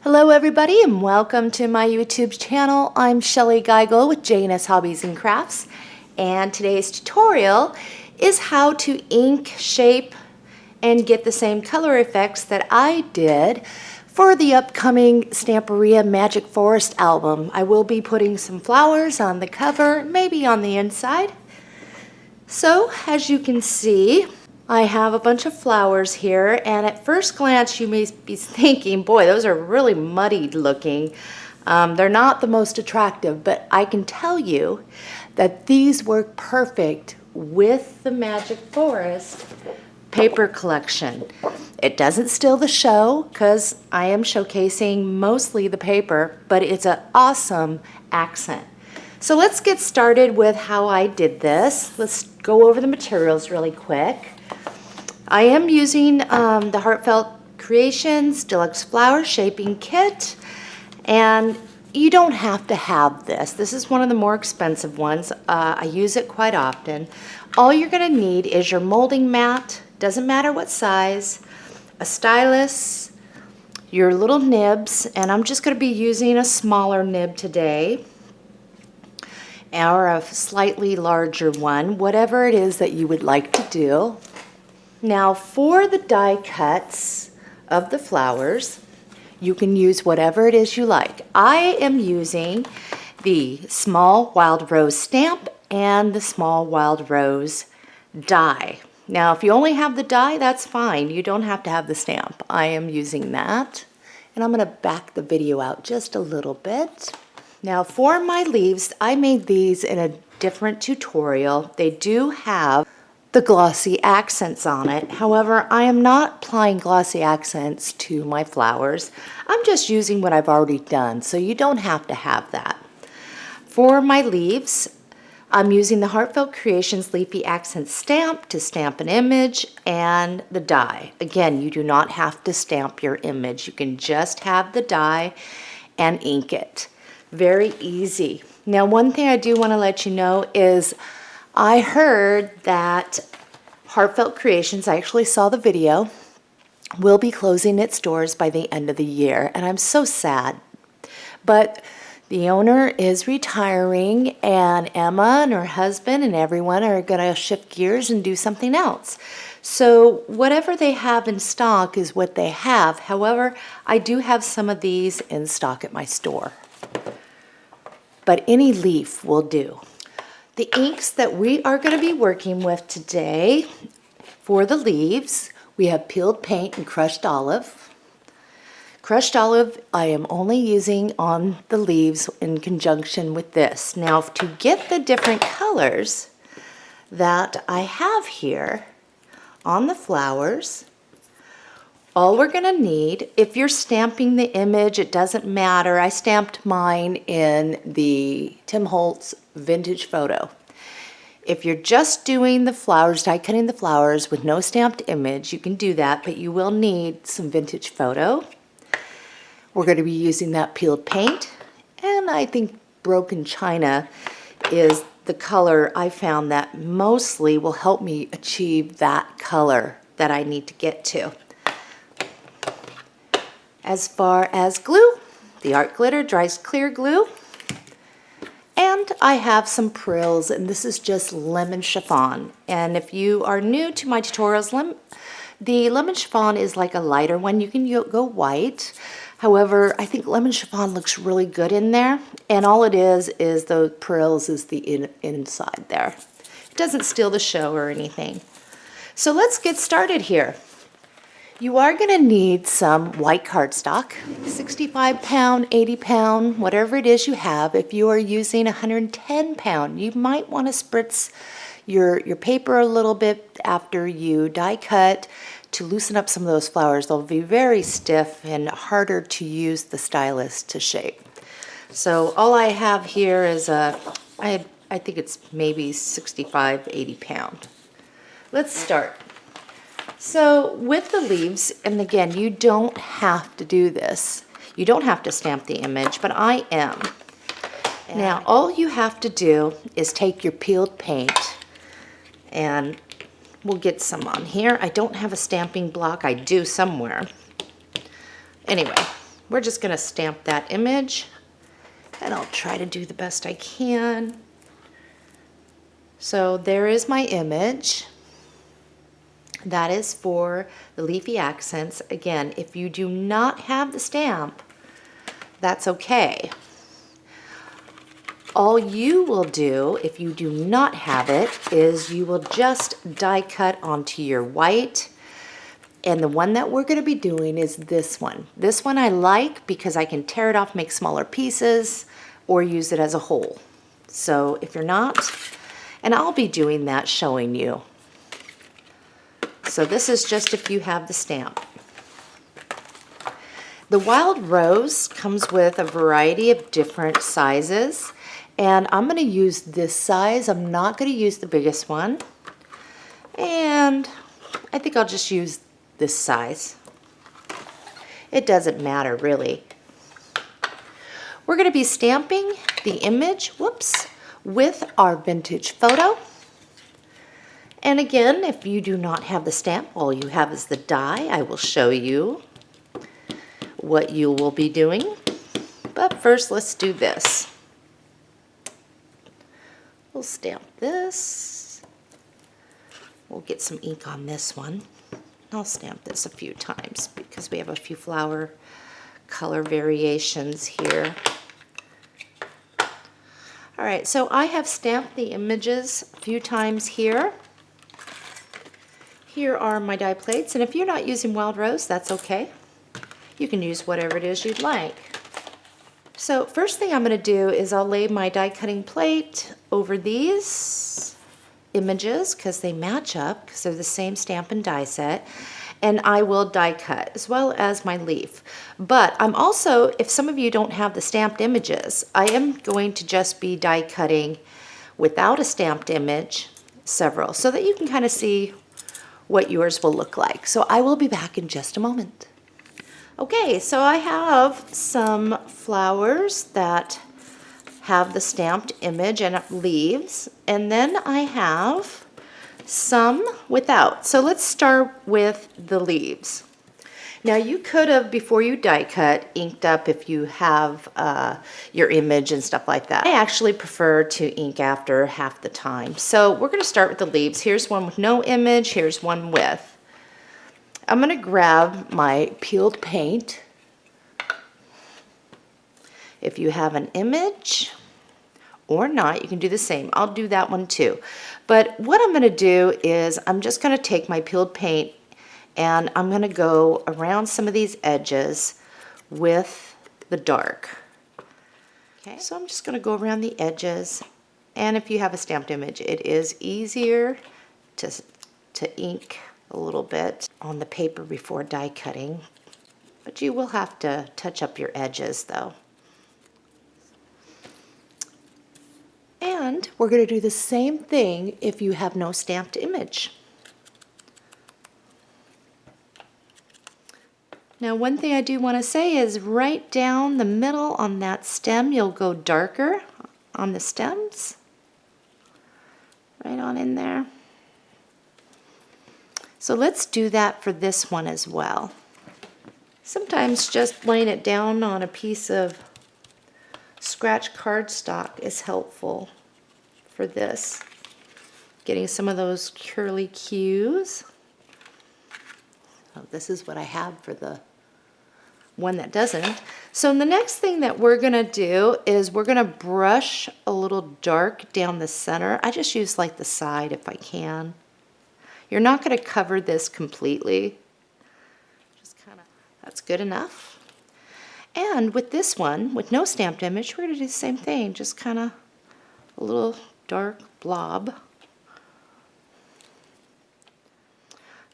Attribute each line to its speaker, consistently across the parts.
Speaker 1: Hello everybody and welcome to my YouTube channel. I'm Shellie Geigle with J&S Hobbies and Crafts, and today's tutorial is how to ink, shape, and get the same color effects that I did for the upcoming Stamperia Magic Forest album. I will be putting some flowers on the cover, maybe on the inside. So as you can see, I have a bunch of flowers here, and at first glance you may be thinking, boy, those are really muddied looking. They're not the most attractive, but I can tell you that these work perfect with the Magic Forest paper collection. It doesn't steal the show because I am showcasing mostly the paper, but it's an awesome accent. So let's get started with how I did this. Let's go over the materials really quick. I am using the Heartfelt Creations Deluxe Flower Shaping Kit, and you don't have to have this. This is one of the more expensive ones. I use it quite often. All you're going to need is your molding mat, doesn't matter what size, a stylus, your little nibs, and I'm just going to be using a smaller nib today, or a slightly larger one, whatever it is that you would like to do. Now for the die cuts of the flowers, you can use whatever it is you like. I am using the small wild rose stamp and the small wild rose die. Now if you only have the die, that's fine. You don't have to have the stamp. I am using that. And I'm going to back the video out just a little bit. Now for my leaves, I made these in a different tutorial. They do have the glossy accents on it. However, I am not applying glossy accents to my flowers. I'm just using what I've already done, so you don't have to have that. For my leaves, I'm using the Heartfelt Creations Leafy Accent Stamp to stamp an image and the die. Again, you do not have to stamp your image. You can just have the die and ink it. Very easy. Now, one thing I do want to let you know is I heard that Heartfelt Creations, I actually saw the video, will be closing its doors by the end of the year, and I'm so sad. But the owner is retiring, and Emma and her husband and everyone are going to shift gears and do something else. So whatever they have in stock is what they have. However, I do have some of these in stock at my store. But any leaf will do. The inks that we are going to be working with today for the leaves, we have peeled paint and crushed olive. Crushed olive I am only using on the leaves in conjunction with this. Now to get the different colors that I have here on the flowers, all we're going to need, if you're stamping the image, it doesn't matter. I stamped mine in the Tim Holtz Vintage Photo. If you're just doing the flowers, die cutting the flowers with no stamped image, you can do that, but you will need some Vintage Photo. We're going to be using that peeled paint, and I think Broken China is the color I found that mostly will help me achieve that color that I need to get to. As far as glue, the Art Glitter Dry Clear Glue. And I have some prills, and this is just lemon chiffon. And if you are new to my tutorials, the lemon chiffon is like a lighter one. You can go white. However, I think lemon chiffon looks really good in there. And all it is the prills is the inside there. It doesn't steal the show or anything. So let's get started here. You are going to need some white cardstock, 65 pound, 80 pound, whatever it is you have. If you are using 110 pound, you might want to spritz your paper a little bit after you die cut to loosen up some of those flowers. They'll be very stiff and harder to use the stylus to shape. So all I have here is I think it's maybe 65, 80 pound. Let's start. So with the leaves, and again, you don't have to do this. You don't have to stamp the image, but I am. Now, all you have to do is take your peeled paint, and we'll get some on here. I don't have a stamping block. I do somewhere. Anyway, we're just going to stamp that image, and I'll try to do the best I can. So there is my image. That is for the leafy accents. Again, if you do not have the stamp, that's okay. All you will do if you do not have it is you will just die cut onto your white. And the one that we're going to be doing is this one. This one I like because I can tear it off, make smaller pieces, or use it as a whole. So if you're not, and I'll be doing that, showing you. So this is just if you have the stamp. The Wild Rose comes with a variety of different sizes, and I'm going to use this size. I'm not going to use the biggest one, and I think I'll just use this size. It doesn't matter really. We're going to be stamping the image, whoops, with our vintage photo. And again, if you do not have the stamp, all you have is the die. I will show you what you will be doing. But first, let's do this. We'll stamp this. We'll get some ink on this one. I'll stamp this a few times because we have a few flower color variations here. All right, so I have stamped the images a few times here. Here are my die plates, and if you're not using Wild Rose, that's okay. You can use whatever it is you'd like. So first thing I'm going to do is I'll lay my die cutting plate over these images because they match up because they're the same stamp and die set, and I will die cut as well as my leaf. But I'm also, if some of you don't have the stamped images, I am going to just be die cutting without a stamped image, several, so that you can kind of see what yours will look like. So I will be back in just a moment. Okay, so I have some flowers that have the stamped image and leaves, and then I have some without. So let's start with the leaves. Now you could have, before you die cut, inked up if you have your image and stuff like that. I actually prefer to ink after half the time. So we're going to start with the leaves. Here's one with no image, here's one with. I'm going to grab my peeled paint. If you have an image or not, you can do the same. I'll do that one too. But what I'm going to do is I'm just going to take my peeled paint and I'm going to go around some of these edges with the dark. Okay, so I'm just going to go around the edges, and if you have a stamped image, it is easier to ink a little bit on the paper before die cutting, but you will have to touch up your edges though. And we're going to do the same thing if you have no stamped image. Now one thing I do want to say is right down the middle on that stem, you'll go darker on the stems. Right on in there. So let's do that for this one as well. Sometimes just laying it down on a piece of scratch cardstock is helpful for this. Getting some of those curly cues. Oh, this is what I have for the one that doesn't. So the next thing that we're going to do is we're going to brush a little dark down the center. I just use like the side if I can. You're not going to cover this completely. Just kind of, that's good enough. And with this one, with no stamped image, we're going to do the same thing. Just kind of a little dark blob.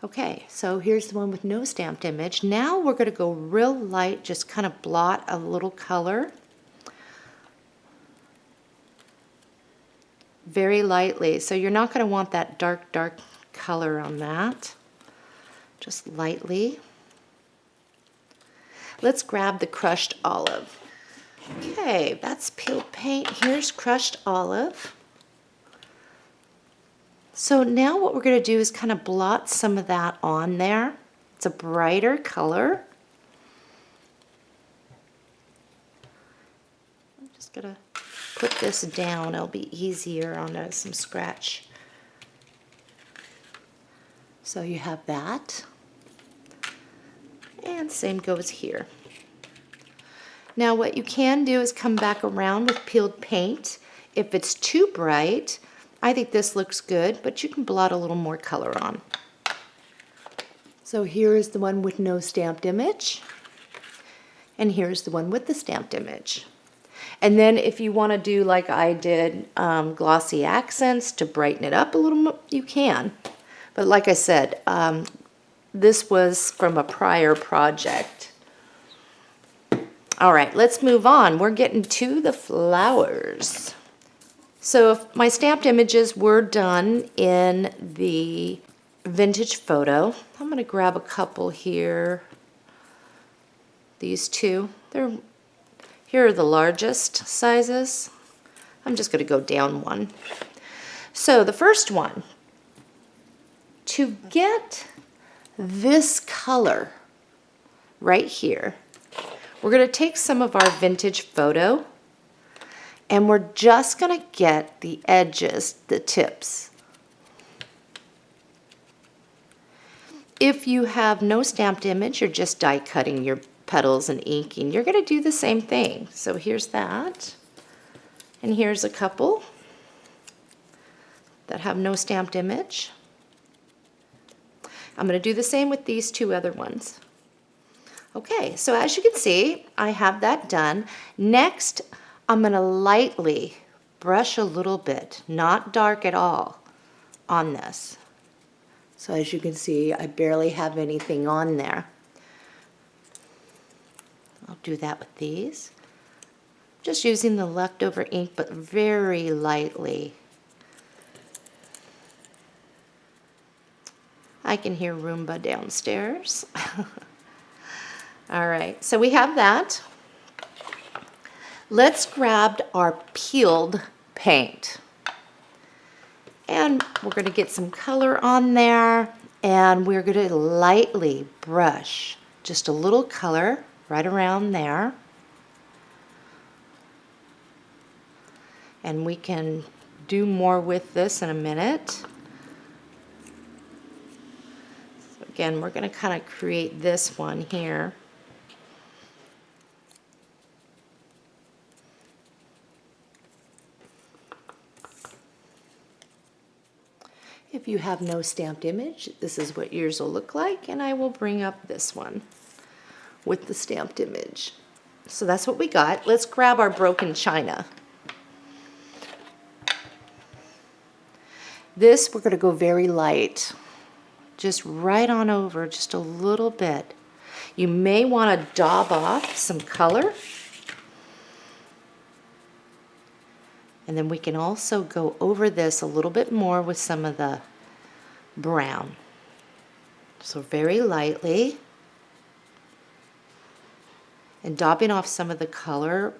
Speaker 1: Okay, so here's the one with no stamped image. Now we're going to go real light, just kind of blot a little color. Very lightly. So you're not going to want that dark, dark color on that. Just lightly. Let's grab the crushed olive. Okay, that's peeled paint. Here's crushed olive. So now what we're going to do is kind of blot some of that on there. It's a brighter color. Just gonna put this down. It'll be easier on some scratch. So you have that. And same goes here. Now what you can do is come back around with peeled paint. If it's too bright, I think this looks good, but you can blot a little more color on. So here is the one with no stamped image. And here's the one with the stamped image. And then if you want to do like I did, glossy accents to brighten it up a little more, you can. But like I said, this was from a prior project. All right, let's move on. We're getting to the flowers. So if my stamped images were done in the vintage photo, I'm going to grab a couple here. These two, here are the largest sizes. I'm just going to go down one. So the first one, to get this color right here, we're going to take some of our vintage photo and we're just going to get the edges, the tips. If you have no stamped image, you're just die cutting your petals and inking, you're going to do the same thing. So here's that. And here's a couple that have no stamped image. I'm going to do the same with these two other ones. Okay, so as you can see, I have that done. Next, I'm going to lightly brush a little bit, not dark at all, on this. So as you can see, I barely have anything on there. I'll do that with these. Just using the leftover ink, but very lightly. I can hear Roomba downstairs. All right, so we have that. Let's grab our peeled paint. And we're going to get some color on there, and we're going to lightly brush just a little color right around there. And we can do more with this in a minute. So again, we're going to kind of create this one here. If you have no stamped image, this is what yours will look like, and I will bring up this one with the stamped image. So that's what we got. Let's grab our broken china. This, we're going to go very light, just right on over, just a little bit. You may want to daub off some color. And then we can also go over this a little bit more with some of the brown. So very lightly. And daubing off some of the color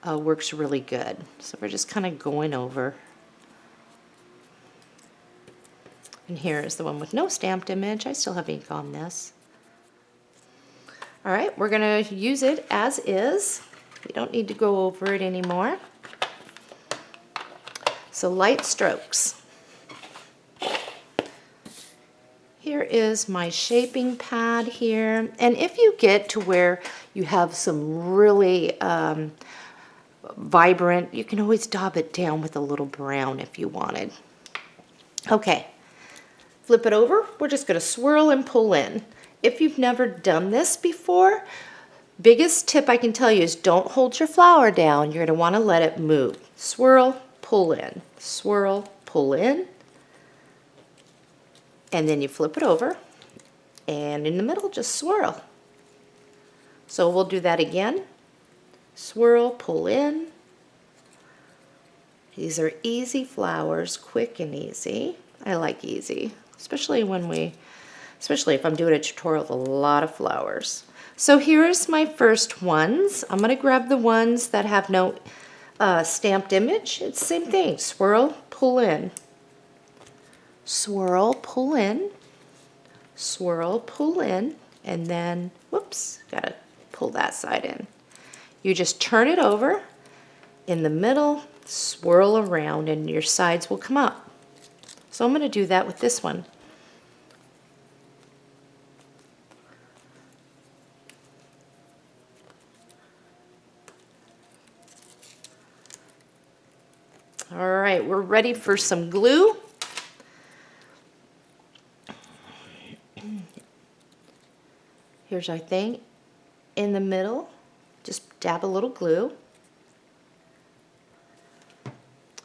Speaker 1: works really good. So we're just kind of going over. And here is the one with no stamped image. I still have ink on this. All right, we're going to use it as is. We don't need to go over it anymore. So light strokes. Here is my shaping pad here. And if you get to where you have some really vibrant, you can always daub it down with a little brown if you wanted. Okay, flip it over. We're just going to swirl and pull in. If you've never done this before, biggest tip I can tell you is don't hold your flower down. You're going to want to let it move. Swirl, pull in, swirl, pull in, and then you flip it over, and in the middle just swirl. So we'll do that again. Swirl, pull in. These are easy flowers, quick and easy. I like easy, especially if I'm doing a tutorial with a lot of flowers. So here's my first ones. I'm going to grab the ones that have no stamped image. It's the same thing. Swirl, pull in. Swirl, pull in. Swirl, pull in. And then, whoops, got to pull that side in. You just turn it over in the middle, swirl around, and your sides will come up. So I'm going to do that with this one. All right, we're ready for some glue. Here's our thing. In the middle, just dab a little glue.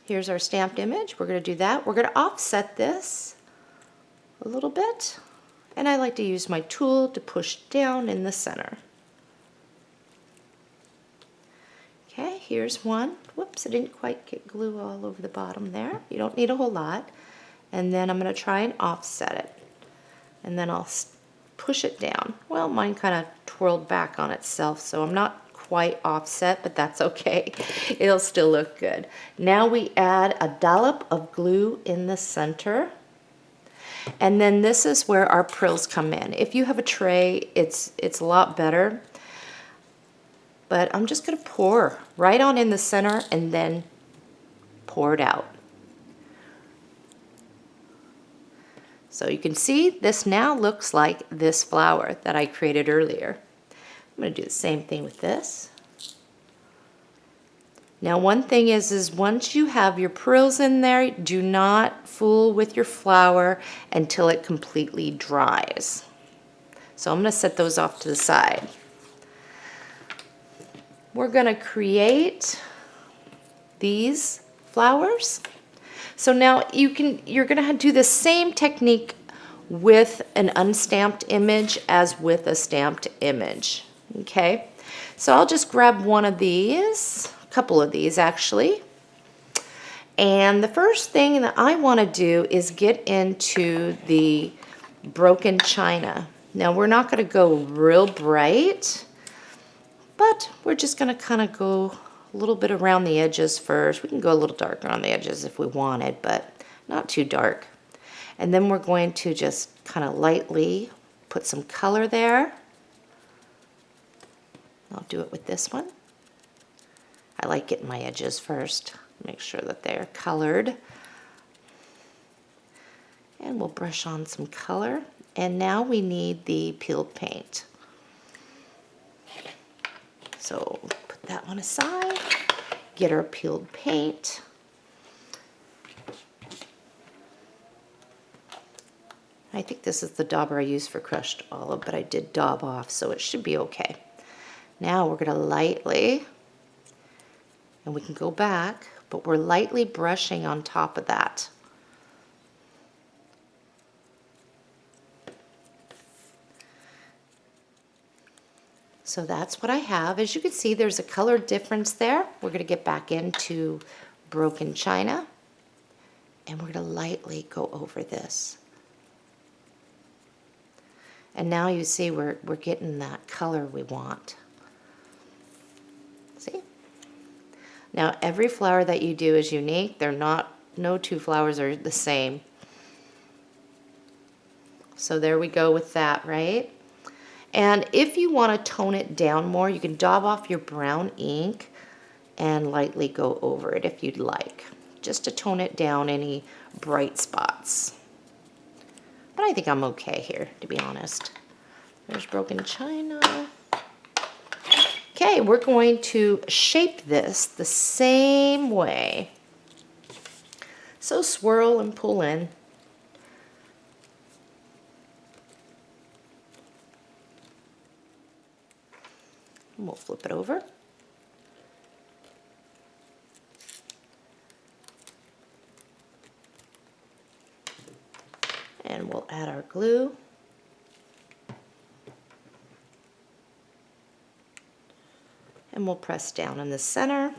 Speaker 1: Here's our stamped image. We're going to do that. We're going to offset this a little bit. And I like to use my tool to push down in the center. Okay, here's one. Whoops, I didn't quite get glue all over the bottom there. You don't need a whole lot. And then I'm going to try and offset it. And then I'll push it down. Well, mine kind of twirled back on itself, so I'm not quite offset, but that's okay. It'll still look good. Now we add a dollop of glue in the center. And then this is where our prills come in. If you have a tray, it's a lot better. But I'm just going to pour right on in the center and then pour it out. So you can see this now looks like this flower that I created earlier. I'm going to do the same thing with this. Now one thing is once you have your prills in there, do not fool with your flower until it completely dries. So I'm going to set those off to the side. We're going to create these flowers. So now you're going to do the same technique with an unstamped image as with a stamped image. Okay, so I'll just grab one of these, a couple of these actually. And the first thing that I want to do is get into the broken china. Now we're not going to go real bright, but we're just going to kind of go a little bit around the edges first. We can go a little darker on the edges if we wanted, but not too dark. And then we're going to just kind of lightly put some color there. I'll do it with this one. I like getting my edges first. Make sure that they're colored. And we'll brush on some color. And now we need the peeled paint. So put that one aside, get our peeled paint. I think this is the dauber I used for crushed olive, but I did daub off, so it should be okay. Now we're going to lightly, and we can go back, but we're lightly brushing on top of that. So that's what I have. As you can see, there's a color difference there. We're going to get back into broken china, and we're going to lightly go over this. And now you see we're getting that color we want. See? Now every flower that you do is unique. No two flowers are the same. So there we go with that, right? And if you want to tone it down more, you can daub off your brown ink and lightly go over it if you'd like, just to tone it down any bright spots. But I think I'm okay here, to be honest. There's broken china. Okay, we're going to shape this the same way. So swirl and pull in. And we'll flip it over. And we'll add our glue. And we'll press down in the center.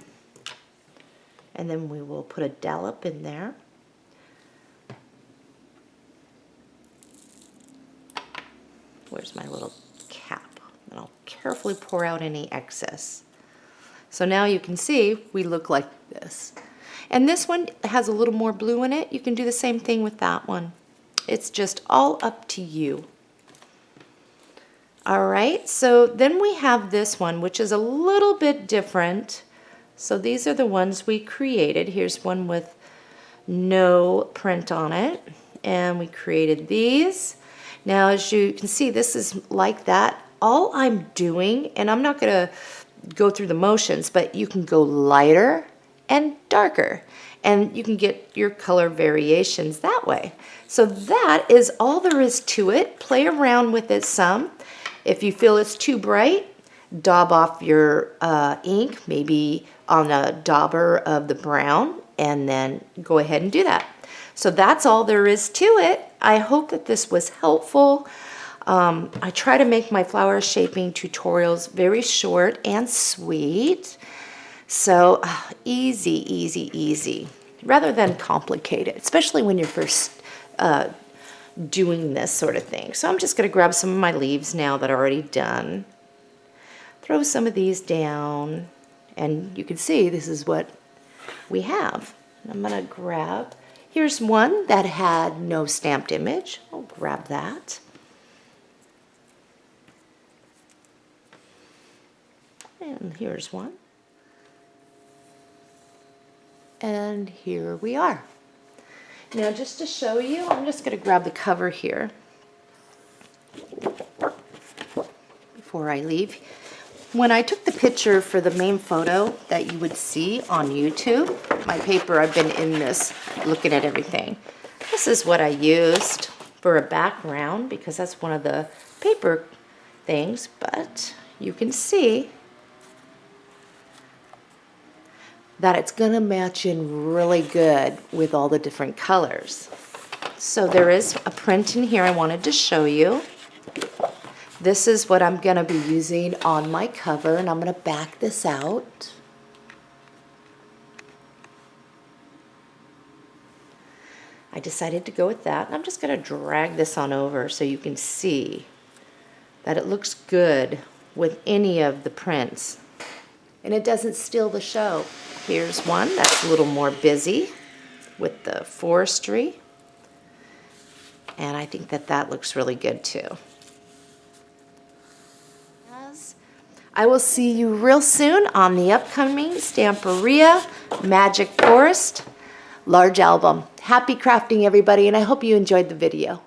Speaker 1: And then we will put a dollop in there. Where's my little cap? And I'll carefully pour out any excess. So now you can see we look like this. And this one has a little more blue in it. You can do the same thing with that one. It's just all up to you. All right, so then we have this one, which is a little bit different. So these are the ones we created. Here's one with no print on it, and we created these. Now as you can see, this is like that. All I'm doing, and I'm not gonna go through the motions, but you can go lighter and darker, and you can get your color variations that way. So that is all there is to it. Play around with it some. If you feel it's too bright, daub off your ink, maybe on a dauber of the brown, and then go ahead and do that. So that's all there is to it. I hope that this was helpful. I try to make my flower shaping tutorials very short and sweet. So easy, easy, easy, rather than complicated, especially when you're first doing this sort of thing. So I'm just going to grab some of my leaves now that are already done. Throw some of these down, and you can see this is what we have. I'm going to grab, here's one that had no stamped image. I'll grab that. And here's one. And here we are. Now just to show you, I'm just going to grab the cover here before I leave. When I took the picture for the main photo that you would see on YouTube, my paper, I've been in this looking at everything. This is what I used for a background because that's one of the paper things, but you can see that it's going to match in really good with all the different colors. So there is a print in here I wanted to show you. This is what I'm going to be using on my cover, and I'm going to back this out. I decided to go with that, and I'm just going to drag this on over so you can see that it looks good with any of the prints. And it doesn't steal the show. Here's one that's a little more busy with the forestry. And I think that that looks really good too. I will see you real soon on the upcoming Stamperia Magic Forest large album. Happy crafting, everybody, and I hope you enjoyed the video.